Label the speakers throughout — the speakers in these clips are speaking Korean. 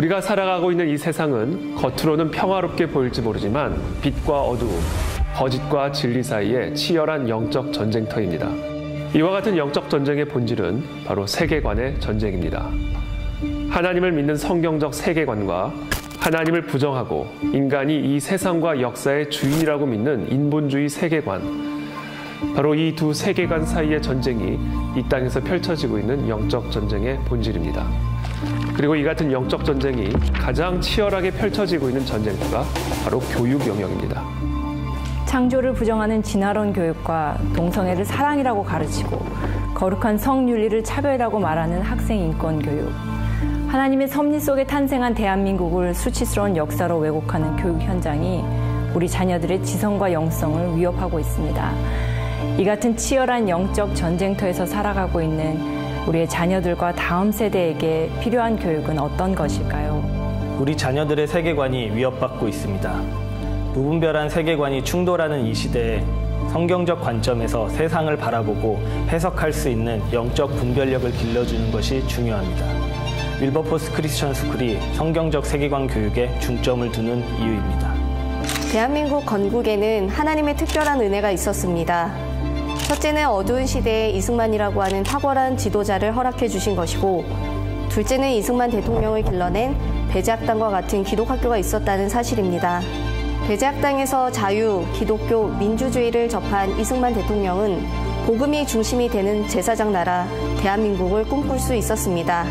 Speaker 1: 우리가 살아가고 있는 이 세상은 겉으로는 평화롭게 보일지 모르지만 빛과 어두움, 거짓과 진리 사이의 치열한 영적 전쟁터입니다. 이와 같은 영적 전쟁의 본질은 바로 세계관의 전쟁입니다. 하나님을 믿는 성경적 세계관과 하나님을 부정하고 인간이 이 세상과 역사의 주인이라고 믿는 인본주의 세계관, 바로 이 두 세계관 사이의 전쟁이 이 땅에서 펼쳐지고 있는 영적 전쟁의 본질입니다. 그리고 이 같은 영적 전쟁이 가장 치열하게 펼쳐지고 있는 전쟁터가 바로 교육 영역입니다.
Speaker 2: 창조를 부정하는 진화론 교육과 동성애를 사랑이라고 가르치고 거룩한 성윤리를 차별이라고 말하는 학생 인권 교육, 하나님의 섭리 속에 탄생한 대한민국을 수치스러운 역사로 왜곡하는 교육 현장이 우리 자녀들의 지성과 영성을 위협하고 있습니다. 이 같은 치열한 영적 전쟁터에서 살아가고 있는 우리의 자녀들과 다음 세대에게 필요한 교육은 어떤 것일까요?
Speaker 3: 우리 자녀들의 세계관이 위협받고 있습니다. 무분별한 세계관이 충돌하는 이 시대에 성경적 관점에서 세상을 바라보고 해석할 수 있는 영적 분별력을 길러주는 것이 중요합니다. 윌버포스 크리스천 스쿨이 성경적 세계관 교육에 중점을 두는 이유입니다.
Speaker 4: 대한민국 건국에는 하나님의 특별한 은혜가 있었습니다. 첫째는 어두운 시대에 이승만이라고 하는 탁월한 지도자를 허락해 주신 것이고, 둘째는 이승만 대통령을 길러낸 배제학당과 같은 기독학교가 있었다는 사실입니다. 배제학당에서 자유, 기독교, 민주주의를 접한 이승만 대통령은 복음이 중심이 되는 제사장 나라 대한민국을 꿈꿀 수 있었습니다.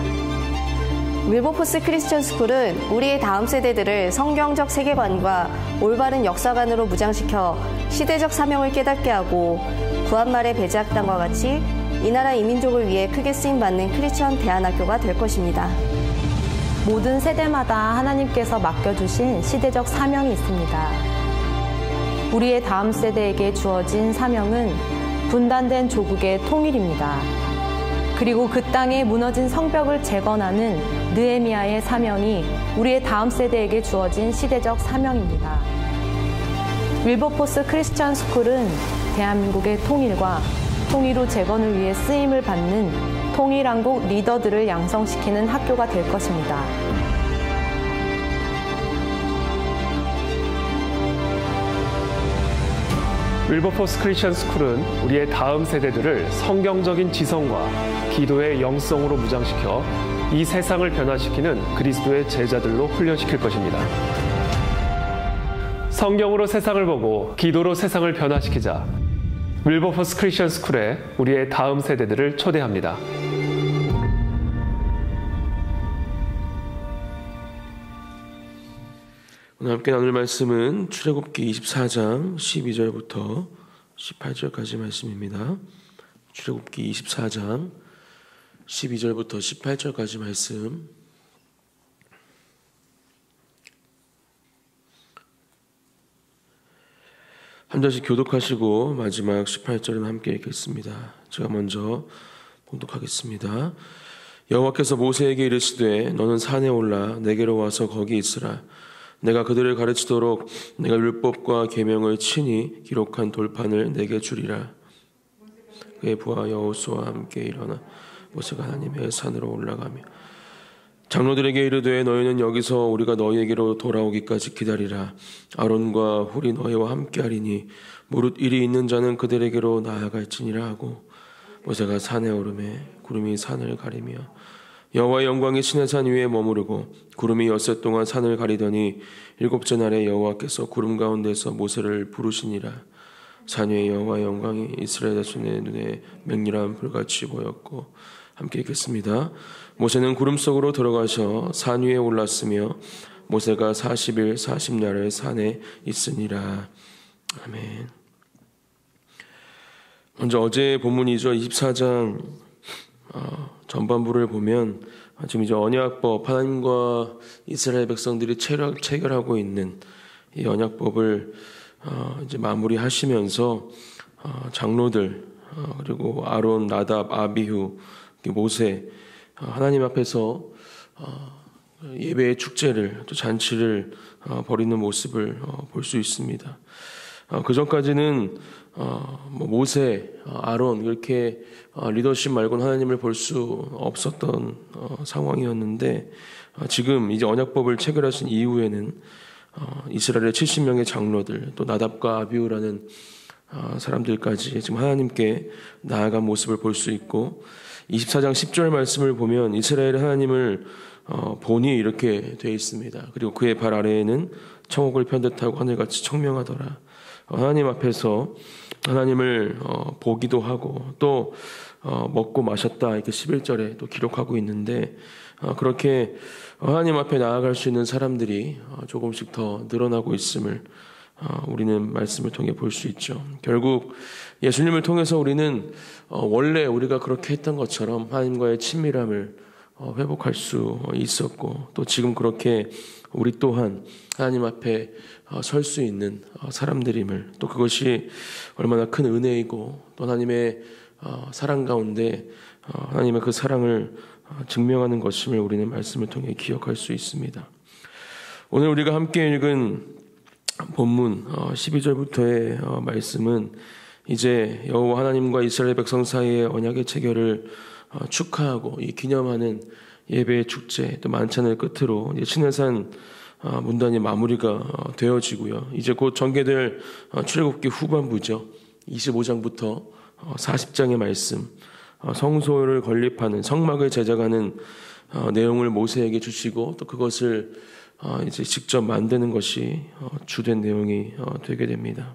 Speaker 4: 윌버포스 크리스천 스쿨은 우리의 다음 세대들을 성경적 세계관과 올바른 역사관으로 무장시켜 시대적 사명을 깨닫게 하고 구한말의 배제학당과 같이 이 나라 이민족을 위해 크게 쓰임받는 크리스천 대안학교가 될 것입니다.
Speaker 2: 모든 세대마다 하나님께서 맡겨주신 시대적 사명이 있습니다. 우리의 다음 세대에게 주어진 사명은 분단된 조국의 통일입니다. 그리고 그 땅에 무너진 성벽을 재건하는 느헤미야의 사명이 우리의 다음 세대에게 주어진 시대적 사명입니다. 윌버포스 크리스천 스쿨은 대한민국의 통일과 통일 후 재건을 위해 쓰임을 받는 통일한국 리더들을 양성시키는 학교가 될 것입니다.
Speaker 1: 윌버포스 크리스천 스쿨은 우리의 다음 세대들을 성경적인 지성과 기도의 영성으로 무장시켜 이 세상을 변화시키는 그리스도의 제자들로 훈련시킬 것입니다. 성경으로 세상을 보고 기도로 세상을 변화시키자. 윌버포스 크리스천 스쿨에 우리의 다음 세대들을 초대합니다.
Speaker 5: 오늘 함께 나눌 말씀은 출애굽기 24장 12절부터 18절까지 말씀입니다. 출애굽기 24장 12절부터 18절까지 말씀. 한 절씩 교독하시고 마지막 18절은 함께 읽겠습니다. 제가 먼저 봉독하겠습니다. 여호와께서 모세에게 이르시되 너는 산에 올라 내게로 와서 거기 있으라. 내가 그들을 가르치도록 내가 율법과 계명을 친히 기록한 돌판을 내게 주리라. 그의 부하 여호수아와 함께 일어나 모세가 하나님의 산으로 올라가며 장로들에게 이르되 너희는 여기서 우리가 너희에게로 돌아오기까지 기다리라. 아론과 훌이 너희와 함께하리니 무릇 일이 있는 자는 그들에게로 나아갈지니라 하고 모세가 산에 오르매 구름이 산을 가리며 여호와의 영광이 시내산 위에 머무르고 구름이 엿새 동안 산을 가리더니 일곱째 날에 여호와께서 구름 가운데서 모세를 부르시니라. 산 위에 여호와의 영광이 이스라엘 자손의 눈에 맹렬한 불같이 보였고 함께 읽겠습니다. 모세는 구름 속으로 들어가셔 산 위에 올랐으며 모세가 40일 40야를 산에 있으니라. 아멘. 먼저 어제의 본문이죠. 24장 전반부를 보면 지금 이제 언약법, 하나님과 이스라엘 백성들이 체결하고 있는 이 언약법을 이제 마무리하시면서 장로들 그리고 아론, 나답, 아비후, 모세 하나님 앞에서 예배의 축제를 또 잔치를 벌이는 모습을 볼 수 있습니다. 그 전까지는 모세, 아론 이렇게 리더십 말고는 하나님을 볼 수 없었던 상황이었는데 지금 이제 언약법을 체결하신 이후에는 이스라엘의 70명의 장로들 또 나답과 아비후라는 사람들까지 지금 하나님께 나아간 모습을 볼 수 있고 24장 10절 말씀을 보면 이스라엘의 하나님을 보니 이렇게 되어 있습니다. 그리고 그의 발 아래에는 청옥을 편듯하고 하늘같이 청명하더라. 하나님 앞에서 하나님을 보기도 하고 또 먹고 마셨다 이렇게 11절에 또 기록하고 있는데 그렇게 하나님 앞에 나아갈 수 있는 사람들이 조금씩 더 늘어나고 있음을 우리는 말씀을 통해 볼 수 있죠. 결국 예수님을 통해서 우리는 원래 우리가 그렇게 했던 것처럼 하나님과의 친밀함을 회복할 수 있었고 또 지금 그렇게 우리 또한 하나님 앞에 설 수 있는 사람들임을 또 그것이 얼마나 큰 은혜이고 또 하나님의 사랑 가운데 하나님의 그 사랑을 증명하는 것임을 우리는 말씀을 통해 기억할 수 있습니다. 오늘 우리가 함께 읽은 본문 12절부터의 말씀은 이제 여호와 하나님과 이스라엘 백성 사이의 언약의 체결을 축하하고 이 기념하는 예배의 축제 또 만찬을 끝으로 이제 시내산 문단이 마무리가 되어지고요. 이제 곧 전개될 출애굽기 후반부죠. 25장부터 40장의 말씀, 성소를 건립하는 성막을 제작하는 내용을 모세에게 주시고 또 그것을 이제 직접 만드는 것이 주된 내용이 되게 됩니다.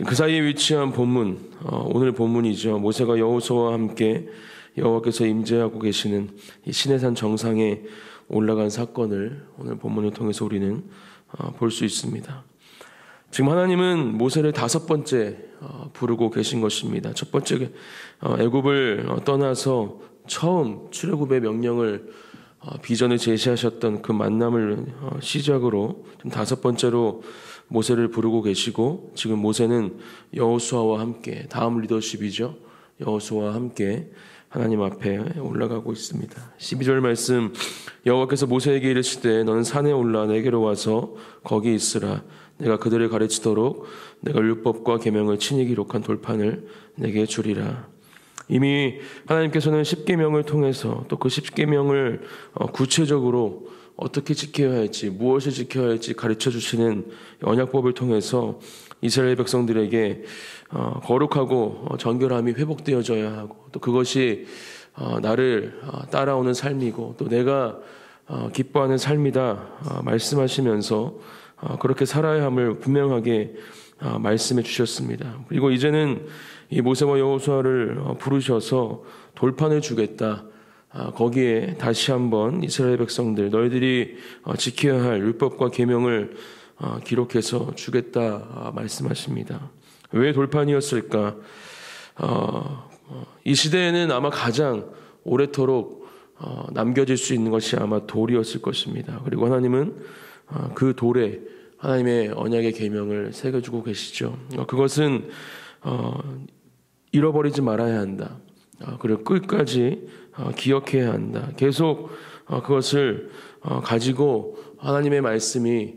Speaker 5: 그 사이에 위치한 본문, 오늘 본문이죠. 모세가 여호수아와 함께 여호와께서 임재하고 계시는 이 시내산 정상에 올라간 사건을 오늘 본문을 통해서 우리는 볼 수 있습니다. 지금 하나님은 모세를 5번째 부르고 계신 것입니다. 첫 번째 애굽을 떠나서 처음 출애굽의 명령을 비전을 제시하셨던 그 만남을 시작으로 5번째로 모세를 부르고 계시고 지금 모세는 여호수아와 함께 다음 리더십이죠. 여호수아와 함께 하나님 앞에 올라가고 있습니다. 12절 말씀 여호와께서 모세에게 이르시되 너는 산에 올라 내게로 와서 거기 있으라. 내가 그들을 가르치도록 내가 율법과 계명을 친히 기록한 돌판을 내게 주리라. 이미 하나님께서는 10계명을 통해서 또 그 10계명을 구체적으로 어떻게 지켜야 할지 무엇을 지켜야 할지 가르쳐 주시는 언약법을 통해서 이스라엘 백성들에게 거룩하고 정결함이 회복되어져야 하고 또 그것이 나를 따라오는 삶이고 또 내가 기뻐하는 삶이다 말씀하시면서 그렇게 살아야 함을 분명하게 말씀해 주셨습니다. 그리고 이제는 이 모세와 여호수아를 부르셔서 돌판을 주겠다. 거기에 다시 한번 이스라엘 백성들 너희들이 지켜야 할 율법과 계명을 기록해서 주겠다 말씀하십니다. 왜 돌판이었을까? 이 시대에는 아마 가장 오래도록 남겨질 수 있는 것이 아마 돌이었을 것입니다. 그리고 하나님은 그 돌에 하나님의 언약의 계명을 새겨주고 계시죠. 그것은 잃어버리지 말아야 한다. 그리고 끝까지 기억해야 한다. 계속 그것을 가지고 하나님의 말씀이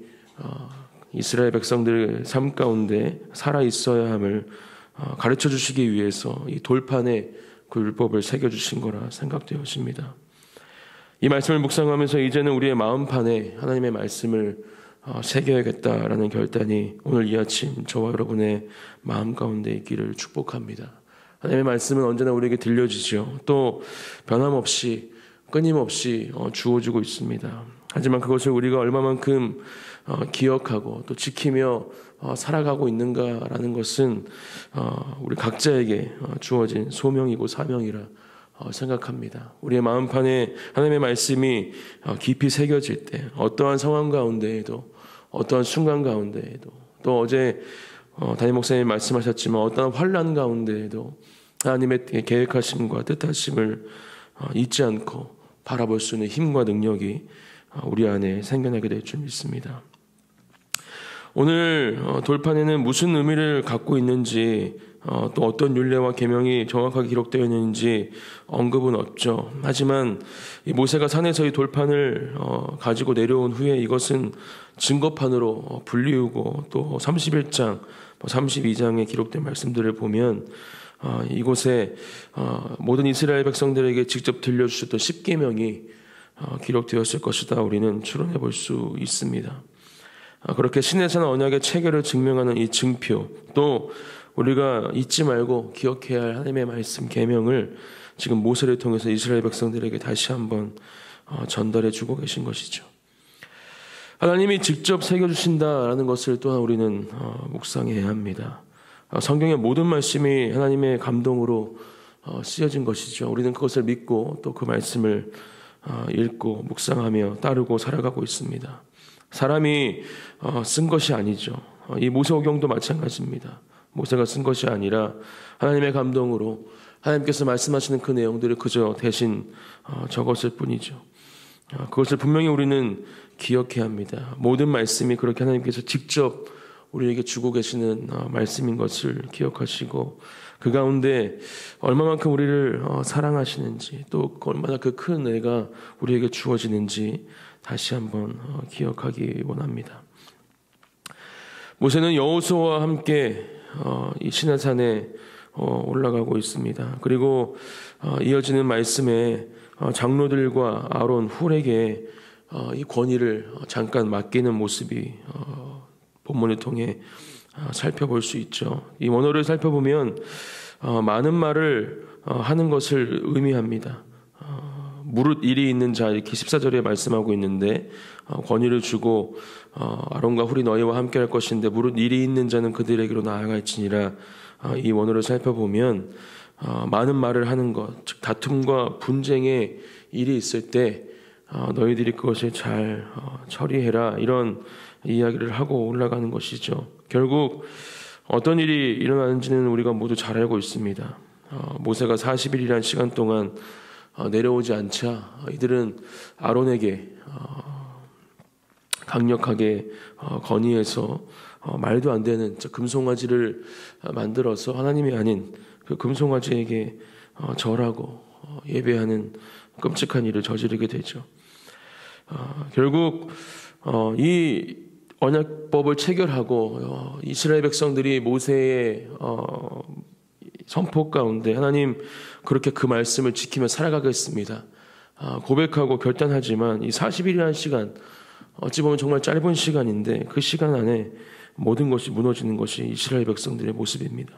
Speaker 5: 이스라엘 백성들 삶 가운데 살아 있어야 함을 가르쳐 주시기 위해서 이 돌판에 그 율법을 새겨주신 거라 생각되어집니다. 이 말씀을 묵상하면서 이제는 우리의 마음판에 하나님의 말씀을 새겨야겠다라는 결단이 오늘 이 아침 저와 여러분의 마음 가운데 있기를 축복합니다. 하나님의 말씀은 언제나 우리에게 들려지죠. 또 변함없이 끊임없이 주어지고 있습니다. 하지만 그것을 우리가 얼마만큼 기억하고 또 지키며 살아가고 있는가라는 것은 우리 각자에게 주어진 소명이고 사명이라 생각합니다. 우리의 마음판에 하나님의 말씀이 깊이 새겨질 때 어떠한 상황 가운데에도 어떠한 순간 가운데에도 또 어제 담임 목사님이 말씀하셨지만 어떠한 환난 가운데에도 하나님의 계획하심과 뜻하심을 잊지 않고 바라볼 수 있는 힘과 능력이 우리 안에 생겨나게 될 줄 믿습니다. 오늘 돌판에는 무슨 의미를 갖고 있는지 또 어떤 율례와 계명이 정확하게 기록되어 있는지 언급은 없죠. 하지만 이 모세가 산에서 이 돌판을 가지고 내려온 후에 이것은 증거판으로 불리우고 또 31장, 32장에 기록된 말씀들을 보면 이곳에 모든 이스라엘 백성들에게 직접 들려주셨던 10계명이 기록되었을 것이다. 우리는 추론해 볼 수 있습니다. 그렇게 신의 언약의 체결을 증명하는 이 증표, 또 우리가 잊지 말고 기억해야 할 하나님의 말씀 계명을 지금 모세를 통해서 이스라엘 백성들에게 다시 한번 전달해 주고 계신 것이죠. 하나님이 직접 새겨주신다라는 것을 또한 우리는 묵상해야 합니다. 성경의 모든 말씀이 하나님의 감동으로 쓰여진 것이죠. 우리는 그것을 믿고 또 그 말씀을 읽고 묵상하며 따르고 살아가고 있습니다. 사람이 쓴 것이 아니죠. 이 모세오경도 마찬가지입니다. 모세가 쓴 것이 아니라 하나님의 감동으로 하나님께서 말씀하시는 그 내용들을 그저 대신 적었을 뿐이죠. 그것을 분명히 우리는 기억해야 합니다. 모든 말씀이 그렇게 하나님께서 직접 우리에게 주고 계시는 말씀인 것을 기억하시고 그 가운데 얼마만큼 우리를 사랑하시는지 또 얼마나 그 큰 은혜가 우리에게 주어지는지 다시 한번 기억하기 원합니다. 모세는 여호수아와 함께 이 시내산에 올라가고 있습니다. 그리고 이어지는 말씀에 장로들과 아론, 훌에게 이 권위를 잠깐 맡기는 모습이 본문을 통해 살펴볼 수 있죠. 이 원어를 살펴보면 많은 말을 하는 것을 의미합니다. 무릇 일이 있는 자, 이렇게 14절에 말씀하고 있는데 권위를 주고 아론과 훌이 너희와 함께 할 것인데 무릇 일이 있는 자는 그들에게로 나아갈지니라. 이 원어를 살펴보면 많은 말을 하는 것, 즉 다툼과 분쟁의 일이 있을 때 너희들이 그것을 잘 처리해라, 이런 이야기를 하고 올라가는 것이죠. 결국 어떤 일이 일어나는지는 우리가 모두 잘 알고 있습니다. 모세가 40일이라는 시간 동안 내려오지 않자 이들은 아론에게 강력하게 건의해서 말도 안 되는 금송아지를 만들어서 하나님이 아닌 그 금송아지에게 절하고 예배하는 끔찍한 일을 저지르게 되죠. 결국 이 언약법을 체결하고 이스라엘 백성들이 모세의 선포 가운데 하나님 그렇게 그 말씀을 지키며 살아가겠습니다 고백하고 결단하지만 이 40일이라는 시간, 어찌 보면 정말 짧은 시간인데 그 시간 안에 모든 것이 무너지는 것이 이스라엘 백성들의 모습입니다.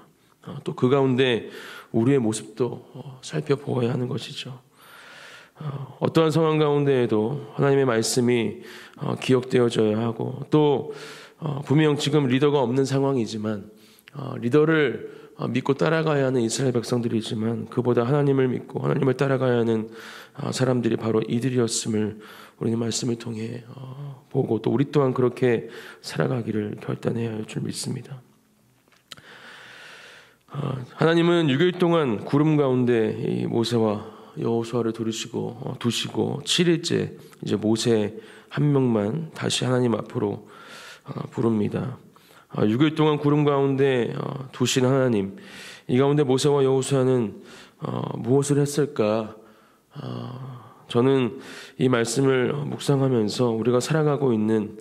Speaker 5: 또 그 가운데 우리의 모습도 살펴보아야 하는 것이죠. 어떠한 상황 가운데에도 하나님의 말씀이 기억되어져야 하고 또 분명 지금 리더가 없는 상황이지만 리더를 믿고 따라가야 하는 이스라엘 백성들이지만 그보다 하나님을 믿고 하나님을 따라가야 하는 사람들이 바로 이들이었음을 우리는 말씀을 통해 보고 또 우리 또한 그렇게 살아가기를 결단해야 할 줄 믿습니다. 하나님은 6일 동안 구름 가운데 이 모세와 여호수아를 두시고 7일째 이제 모세 한 명만 다시 하나님 앞으로 부릅니다. 6일 동안 구름 가운데 두신 하나님, 이 가운데 모세와 여호수아는 무엇을 했을까? 저는 이 말씀을 묵상하면서 우리가 살아가고 있는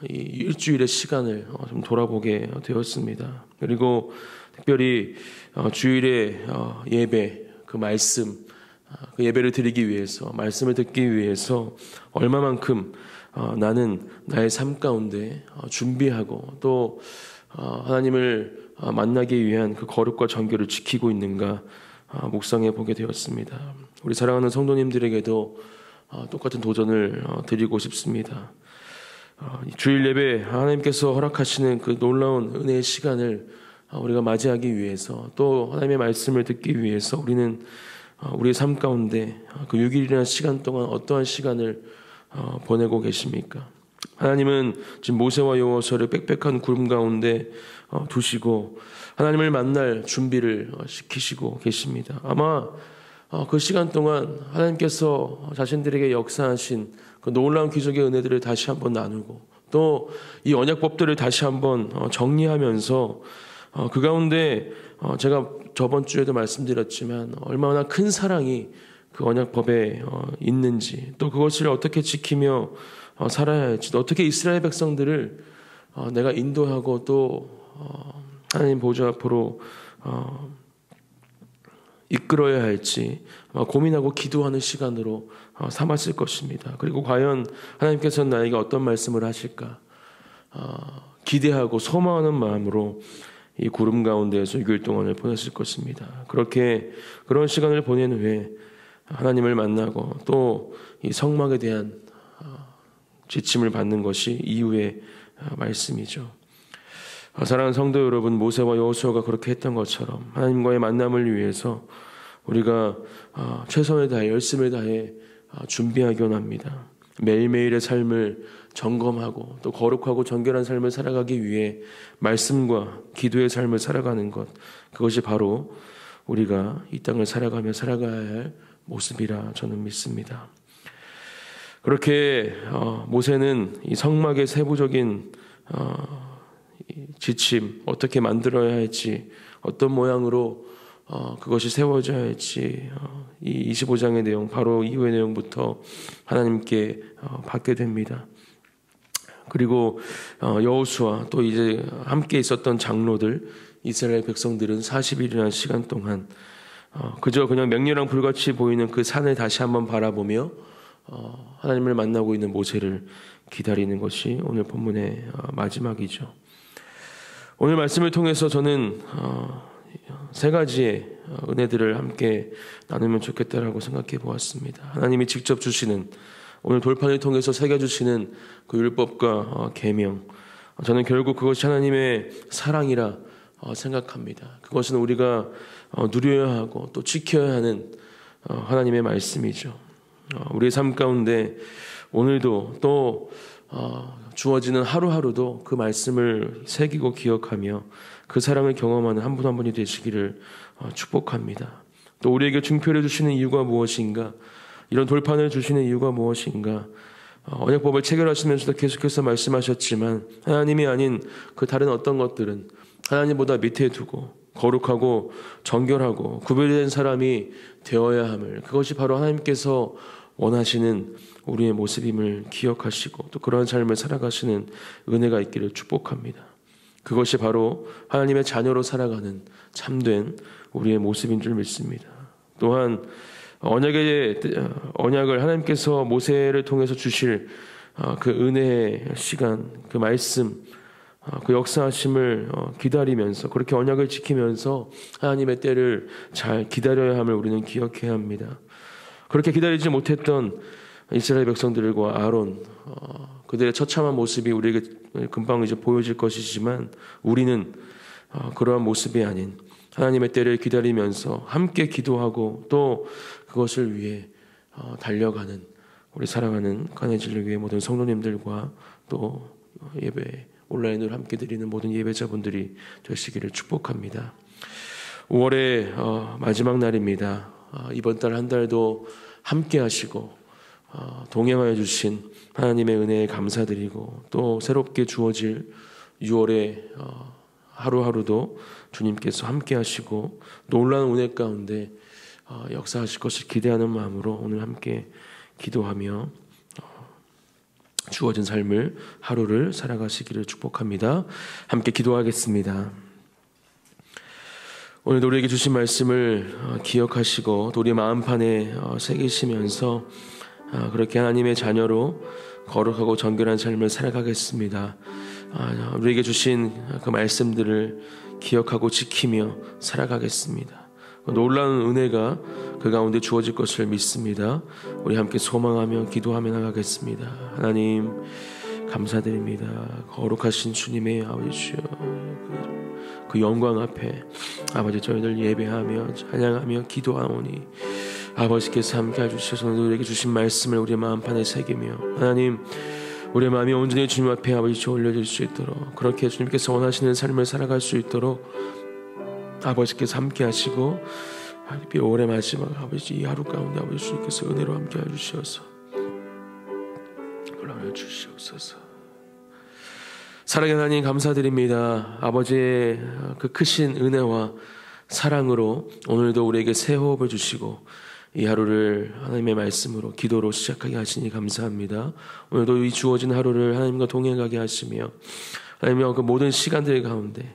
Speaker 5: 이 일주일의 시간을 좀 돌아보게 되었습니다. 그리고 특별히 주일의 예배, 그 말씀, 그 예배를 드리기 위해서, 말씀을 듣기 위해서 얼마만큼 나는 나의 삶 가운데 준비하고 또 하나님을 만나기 위한 그 거룩과 정결을 지키고 있는가 묵상해 보게 되었습니다. 우리 사랑하는 성도님들에게도 똑같은 도전을 드리고 싶습니다. 주일 예배 하나님께서 허락하시는 그 놀라운 은혜의 시간을 우리가 맞이하기 위해서 또 하나님의 말씀을 듣기 위해서 우리는 우리의 삶 가운데 그 6일이라는 시간 동안 어떠한 시간을 보내고 계십니까? 하나님은 지금 모세와 여호수아를 빽빽한 구름 가운데 두시고 하나님을 만날 준비를 시키시고 계십니다. 아마 그 시간 동안 하나님께서 자신들에게 역사하신 그 놀라운 기적의 은혜들을 다시 한번 나누고 또 이 언약법들을 다시 한번 정리하면서 그 가운데 제가 저번 주에도 말씀드렸지만 얼마나 큰 사랑이 그 언약법에 있는지, 또 그것을 어떻게 지키며 살아야 할지, 또 어떻게 이스라엘 백성들을 내가 인도하고 또 하나님 보좌 앞으로 이끌어야 할지 고민하고 기도하는 시간으로 삼았을 것입니다. 그리고 과연 하나님께서는 나에게 어떤 말씀을 하실까 기대하고 소망하는 마음으로 이 구름 가운데에서 6일 동안을 보냈을 것입니다. 그런 시간을 보낸 후에 하나님을 만나고 또 이 성막에 대한 지침을 받는 것이 이후의 말씀이죠. 사랑하는 성도 여러분, 모세와 여호수아가 그렇게 했던 것처럼 하나님과의 만남을 위해서 우리가 최선을 다해 열심을 다해 준비하기 원합니다. 매일매일의 삶을 점검하고 또 거룩하고 정결한 삶을 살아가기 위해 말씀과 기도의 삶을 살아가는 것, 그것이 바로 우리가 이 땅을 살아가며 살아가야 할 모습이라 저는 믿습니다. 그렇게 모세는 이 성막의 세부적인 지침, 어떻게 만들어야 할지, 어떤 모양으로 그것이 세워져야 할지, 이 25장의 내용, 바로 이후의 내용부터 하나님께 받게 됩니다. 그리고 여호수아, 또 이제 함께 있었던 장로들, 이스라엘 백성들은 40일이라는 시간 동안 그저 그냥 맹렬한 불같이 보이는 그 산을 다시 한번 바라보며 하나님을 만나고 있는 모세를 기다리는 것이 오늘 본문의 마지막이죠. 오늘 말씀을 통해서 저는 세 가지의 은혜들을 함께 나누면 좋겠다라고 생각해 보았습니다. 하나님이 직접 주시는, 오늘 돌판을 통해서 새겨주시는 그 율법과 계명, 저는 결국 그것이 하나님의 사랑이라 생각합니다. 그것은 우리가 누려야 하고 또 지켜야 하는 하나님의 말씀이죠. 우리의 삶 가운데 오늘도 또 주어지는 하루하루도 그 말씀을 새기고 기억하며 그 사랑을 경험하는 한 분 한 분이 되시기를 축복합니다. 또 우리에게 중표를 주시는 이유가 무엇인가, 이런 돌판을 주시는 이유가 무엇인가, 언약법을 체결하시면서도 계속해서 말씀하셨지만 하나님이 아닌 그 다른 어떤 것들은 하나님보다 밑에 두고 거룩하고 정결하고 구별된 사람이 되어야 함을, 그것이 바로 하나님께서 원하시는 우리의 모습임을 기억하시고 또 그러한 삶을 살아가시는 은혜가 있기를 축복합니다. 그것이 바로 하나님의 자녀로 살아가는 참된 우리의 모습인 줄 믿습니다. 또한 언약을 하나님께서 모세를 통해서 주실 그 은혜의 시간, 그 말씀, 그 역사하심을 기다리면서 그렇게 언약을 지키면서 하나님의 때를 잘 기다려야 함을 우리는 기억해야 합니다. 그렇게 기다리지 못했던 이스라엘 백성들과 아론, 그들의 처참한 모습이 우리에게 금방 이제 보여질 것이지만 우리는 그러한 모습이 아닌 하나님의 때를 기다리면서 함께 기도하고 또 그것을 위해 달려가는, 우리 사랑하는 간해진을 위해 모든 성도님들과 또 예배 온라인으로 함께 드리는 모든 예배자분들이 되시기를 축복합니다. 5월의 마지막 날입니다. 이번 달 한 달도 함께 하시고 동행하여 주신 하나님의 은혜에 감사드리고 또 새롭게 주어질 6월의 하루하루도 주님께서 함께 하시고 놀라운 은혜 가운데 역사하실 것을 기대하는 마음으로 오늘 함께 기도하며 주어진 삶을, 하루를 살아가시기를 축복합니다. 함께 기도하겠습니다. 오늘 우리에게 주신 말씀을 기억하시고 또 우리 마음판에 새기시면서 그렇게 하나님의 자녀로 거룩하고 정결한 삶을 살아가겠습니다. 우리에게 주신 그 말씀들을 기억하고 지키며 살아가겠습니다. 놀라운 은혜가 그 가운데 주어질 것을 믿습니다. 우리 함께 소망하며 기도하며 나가겠습니다. 하나님 감사드립니다. 거룩하신 주님의 아버지 그 영광 앞에 아버지 저희들 예배하며 찬양하며 기도하오니 아버지께서 함께 해주셔서 우리에게 주신 말씀을 우리의 마음판에 새기며 하나님 우리의 마음이 온전히 주님 앞에 아버지 올려질 수 있도록 그렇게 주님께서 원하시는 삶을 살아갈 수 있도록 아버지께서 함께 하시고 5월의 마지막 아버지 이 하루 가운데 아버지 주님께서 은혜로 함께 해주셔서 올라와 주시옵소서. 사랑하는 하나님 감사드립니다. 아버지의 그 크신 은혜와 사랑으로 오늘도 우리에게 새 호흡을 주시고 이 하루를 하나님의 말씀으로 기도로 시작하게 하시니 감사합니다. 오늘도 이 주어진 하루를 하나님과 동행하게 하시며 하나님의 그 모든 시간들 가운데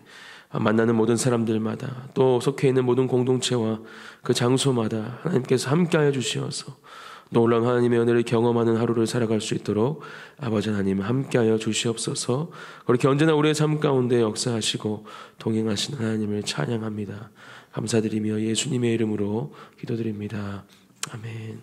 Speaker 5: 만나는 모든 사람들마다 또 속해 있는 모든 공동체와 그 장소마다 하나님께서 함께하여 주시어서 놀라운 하나님의 은혜를 경험하는 하루를 살아갈 수 있도록 아버지 하나님 함께하여 주시옵소서. 그렇게 언제나 우리의 삶 가운데 역사하시고 동행하시는 하나님을 찬양합니다. 감사드리며 예수님의 이름으로 기도드립니다. 아멘.